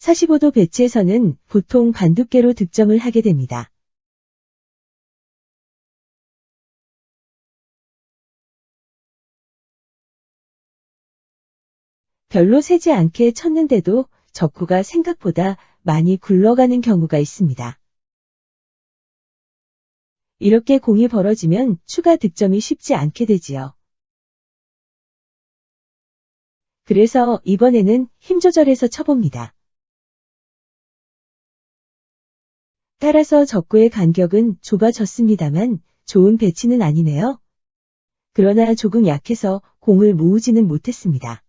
45도 배치에서는 보통 반두께로 득점을 하게 됩니다. 별로 세지 않게 쳤는데도 적구가 생각보다 많이 굴러가는 경우가 있습니다. 이렇게 공이 벌어지면 추가 득점이 쉽지 않게 되지요. 그래서 이번에는 힘 조절해서 쳐봅니다. 따라서 적구의 간격은 좁아졌습니다만 좋은 배치는 아니네요. 그러나 조금 약해서 공을 모으지는 못했습니다.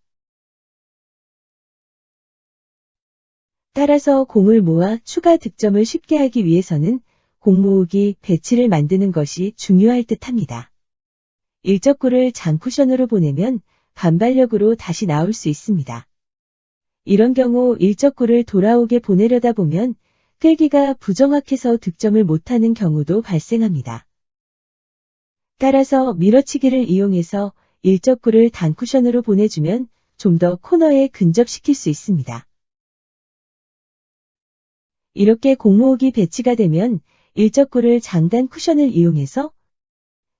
따라서 공을 모아 추가 득점을 쉽게 하기 위해서는 공 모으기 배치를 만드는 것이 중요할 듯 합니다. 일적구를 장쿠션으로 보내면 반발력으로 다시 나올 수 있습니다. 이런 경우 일적구를 돌아오게 보내려다 보면 끌기가 부정확해서 득점을 못하는 경우도 발생합니다. 따라서 밀어치기를 이용해서 일적구를 단쿠션으로 보내주면 좀 더 코너에 근접시킬 수 있습니다. 이렇게 공 모으기 배치가 되면 일적구를 장단 쿠션을 이용해서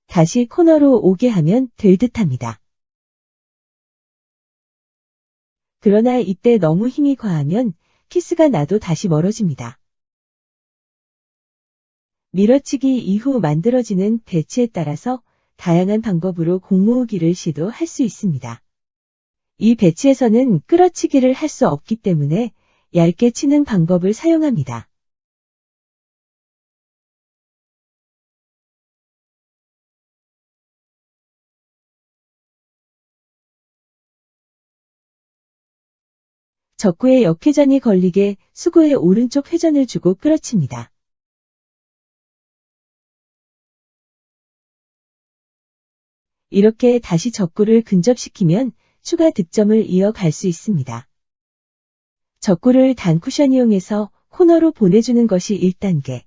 다시 코너로 오게 하면 될 듯합니다. 그러나 이때 너무 힘이 과하면 키스가 나도 다시 멀어집니다. 밀어치기 이후 만들어지는 배치에 따라서 다양한 방법으로 공 모으기를 시도할 수 있습니다. 이 배치에서는 끌어치기를 할 수 없기 때문에 얇게 치는 방법을 사용합니다. 적구의 역회전이 걸리게 수구의 오른쪽 회전을 주고 끌어칩니다. 이렇게 다시 적구를 근접시키면 추가 득점을 이어갈 수 있습니다. 적구를 단쿠션 이용해서 코너로 보내주는 것이 1단계.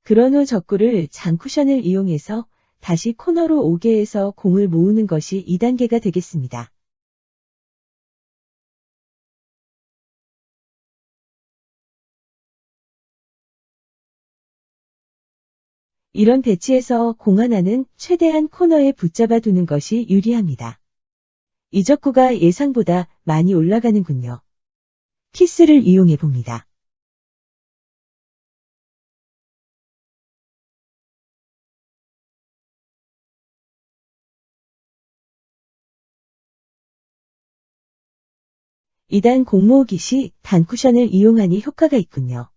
그런 후 적구를 장쿠션을 이용해서 다시 코너로 오게 해서 공을 모으는 것이 2단계가 되겠습니다. 이런 배치에서 공 하나는 최대한 코너에 붙잡아 두는 것이 유리합니다. 이 적구가 예상보다 많이 올라가는군요. 키스를 이용해 봅니다. 이단 공 모으기 시 단쿠션을 이용하니 효과가 있군요.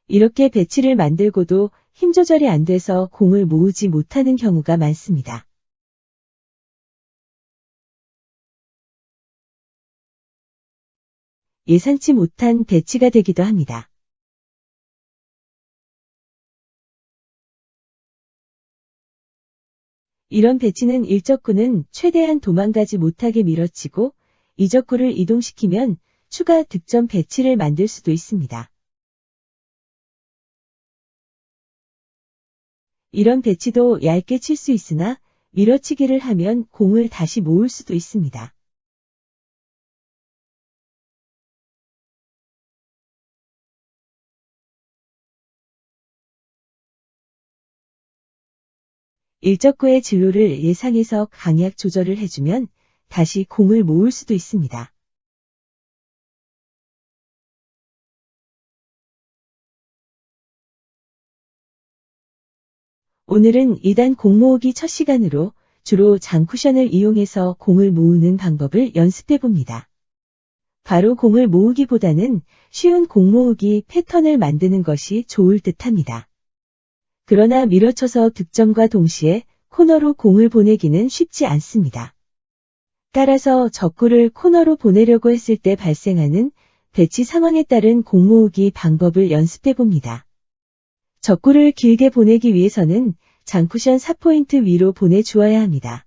이렇게 배치를 만들고도 힘 조절이 안 돼서 공을 모으지 못하는 경우가 많습니다. 예상치 못한 배치가 되기도 합니다. 이런 배치는 일적구는 최대한 도망가지 못하게 밀어치고 이적구를 이동시키면 추가 득점 배치를 만들 수도 있습니다. 이런 배치도 얇게 칠 수 있으나 밀어치기를 하면 공을 다시 모을 수도 있습니다. 일적구의 진로를 예상해서 강약 조절을 해주면 다시 공을 모을 수도 있습니다. 오늘은 2단 공 모으기 첫 시간으로 주로 장쿠션을 이용해서 공을 모으는 방법을 연습해 봅니다. 바로 공을 모으기보다는 쉬운 공 모으기 패턴을 만드는 것이 좋을 듯 합니다. 그러나 밀어쳐서 득점과 동시에 코너로 공을 보내기는 쉽지 않습니다. 따라서 적구를 코너로 보내려고 했을 때 발생하는 배치 상황에 따른 공 모으기 방법을 연습해 봅니다. 적구를 길게 보내기 위해서는 장쿠션 4포인트 위로 보내주어야 합니다.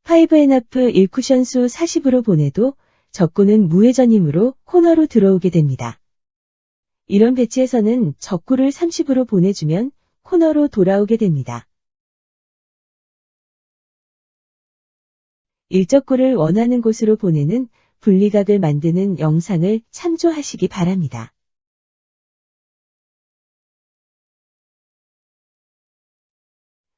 5&하프 1쿠션 수 40으로 보내도 적구는 무회전이므로 코너로 들어오게 됩니다. 이런 배치에서는 적구를 30으로 보내주면 코너로 돌아오게 됩니다. 일적구를 원하는 곳으로 보내는 분리각을 만드는 영상을 참조하시기 바랍니다.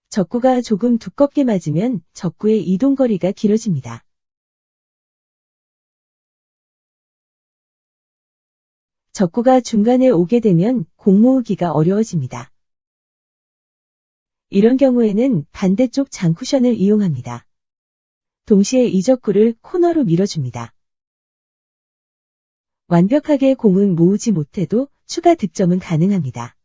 적구가 조금 두껍게 맞으면 적구의 이동거리가 길어집니다. 적구가 중간에 오게 되면 공 모으기가 어려워집니다. 이런 경우에는 반대쪽 장쿠션을 이용합니다. 동시에 이 적구를 코너로 밀어줍니다. 완벽하게 공은 모으지 못해도 추가 득점은 가능합니다.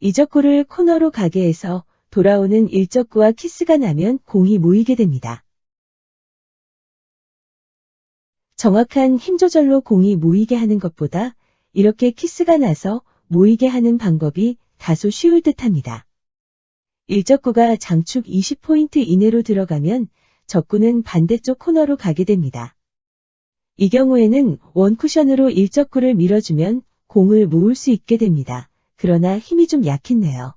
이 적구를 코너로 가게 해서 돌아오는 일적구와 키스가 나면 공이 모이게 됩니다. 정확한 힘 조절로 공이 모이게 하는 것보다 이렇게 키스가 나서 모이게 하는 방법이 다소 쉬울 듯합니다. 일적구가 장축 20포인트 이내로 들어가면 적구는 반대쪽 코너로 가게 됩니다. 이 경우에는 원쿠션으로 일적구를 밀어주면 공을 모을 수 있게 됩니다. 그러나 힘이 좀 약했네요.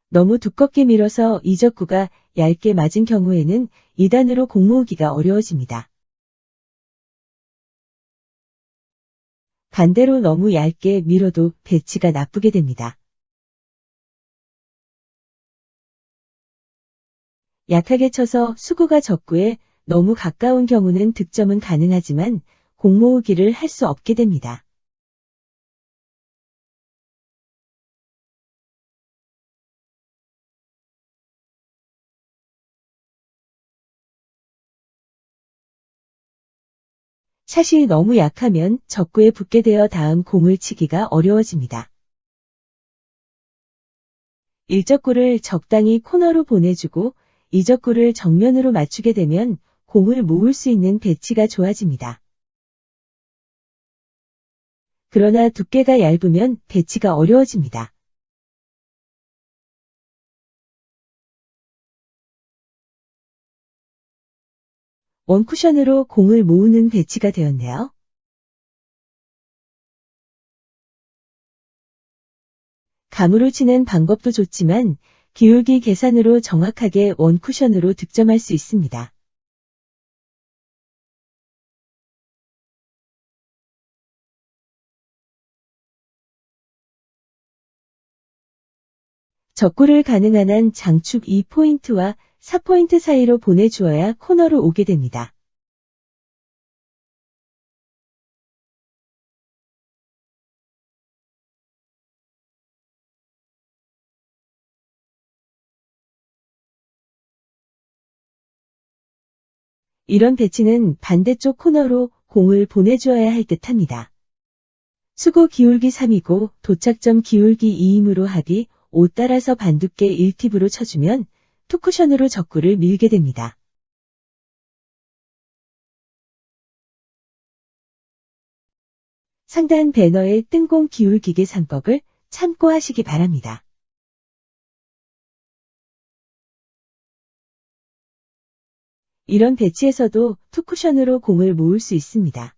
너무 두껍게 밀어서 이 적구가 얇게 맞은 경우에는 2단으로 공 모으기가 어려워집니다. 반대로 너무 얇게 밀어도 배치가 나쁘게 됩니다. 약하게 쳐서 수구가 적구에 너무 가까운 경우는 득점은 가능하지만 공 모으기를 할 수 없게 됩니다. 샷이 너무 약하면 적구에 붙게 되어 다음 공을 치기가 어려워집니다. 일적구를 적당히 코너로 보내주고 이적구를 정면으로 맞추게 되면 공을 모을 수 있는 배치가 좋아집니다. 그러나 두께가 얇으면 배치가 어려워집니다. 원쿠션으로 공을 모으는 배치가 되었네요. 감으로 치는 방법도 좋지만 기울기 계산으로 정확하게 원쿠션으로 득점할 수 있습니다. 적구를 가능한 한 장축 2포인트와 4포인트 사이로 보내주어야 코너로 오게 됩니다. 이런 배치는 반대쪽 코너로 공을 보내주어야 할 듯합니다. 수고 기울기 3이고 도착점 기울기 2이므로 합이 5 따라서 반두께 1팁으로 쳐주면 투쿠션으로 적구를 밀게 됩니다. 상단 배너의 뜬공 기울기계 3법을 참고하시기 바랍니다. 이런 배치에서도 투쿠션으로 공을 모을 수 있습니다.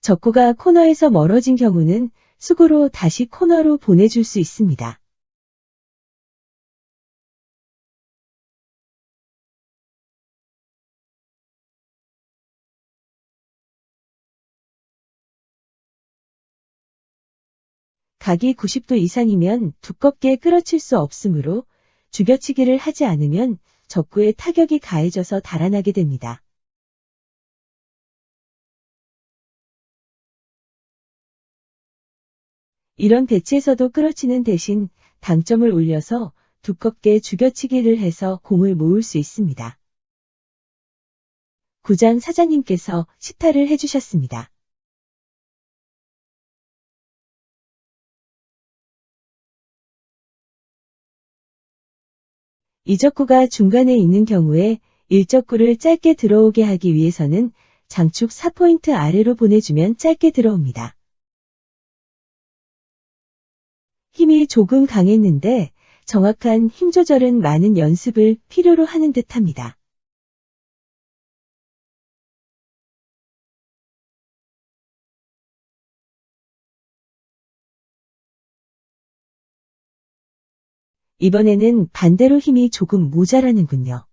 적구가 코너에서 멀어진 경우는 수구로 다시 코너로 보내줄 수 있습니다. 각이 90도 이상이면 두껍게 끌어칠 수 없으므로 죽여치기를 하지 않으면 적구에 타격이 가해져서 달아나게 됩니다. 이런 배치에서도 끌어치는 대신 당점을 올려서 두껍게 죽여치기를 해서 공을 모을 수 있습니다. 구장 사장님께서 시타를 해주셨습니다. 이적구가 중간에 있는 경우에 일적구를 짧게 들어오게 하기 위해서는 장축 4포인트 아래로 보내주면 짧게 들어옵니다. 힘이 조금 강했는데 정확한 힘 조절은 많은 연습을 필요로 하는 듯합니다. 이번에는 반대로 힘이 조금 모자라는군요.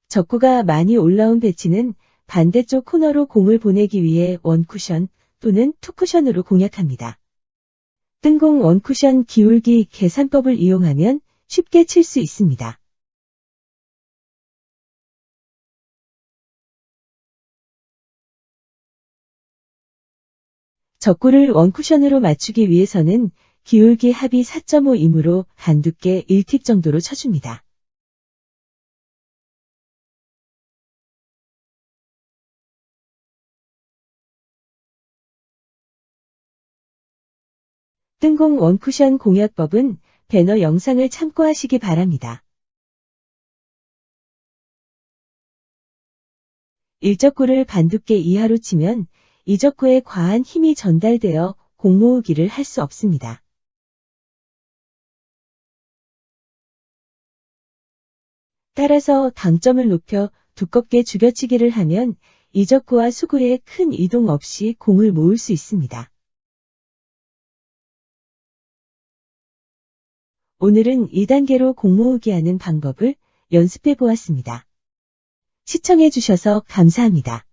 적구가 많이 올라온 배치는 반대쪽 코너로 공을 보내기 위해 원쿠션 또는 투쿠션으로 공략합니다. 뜬공 원쿠션 기울기 계산법을 이용하면 쉽게 칠 수 있습니다. 적구를 원쿠션으로 맞추기 위해서는 기울기 합이 4.5이므로 반두께 1팁 정도로 쳐줍니다. 뜬공 원쿠션 공략법은 배너 영상을 참고하시기 바랍니다. 일적구를 반두께 이하로 치면 이적구에 과한 힘이 전달되어 공 모으기를 할 수 없습니다. 따라서 당점을 높여 두껍게 죽여치기를 하면 이적구와 수구에 큰 이동 없이 공을 모을 수 있습니다. 오늘은 2단계로 공 모으기 하는 방법을 연습해 보았습니다. 시청해 주셔서 감사합니다.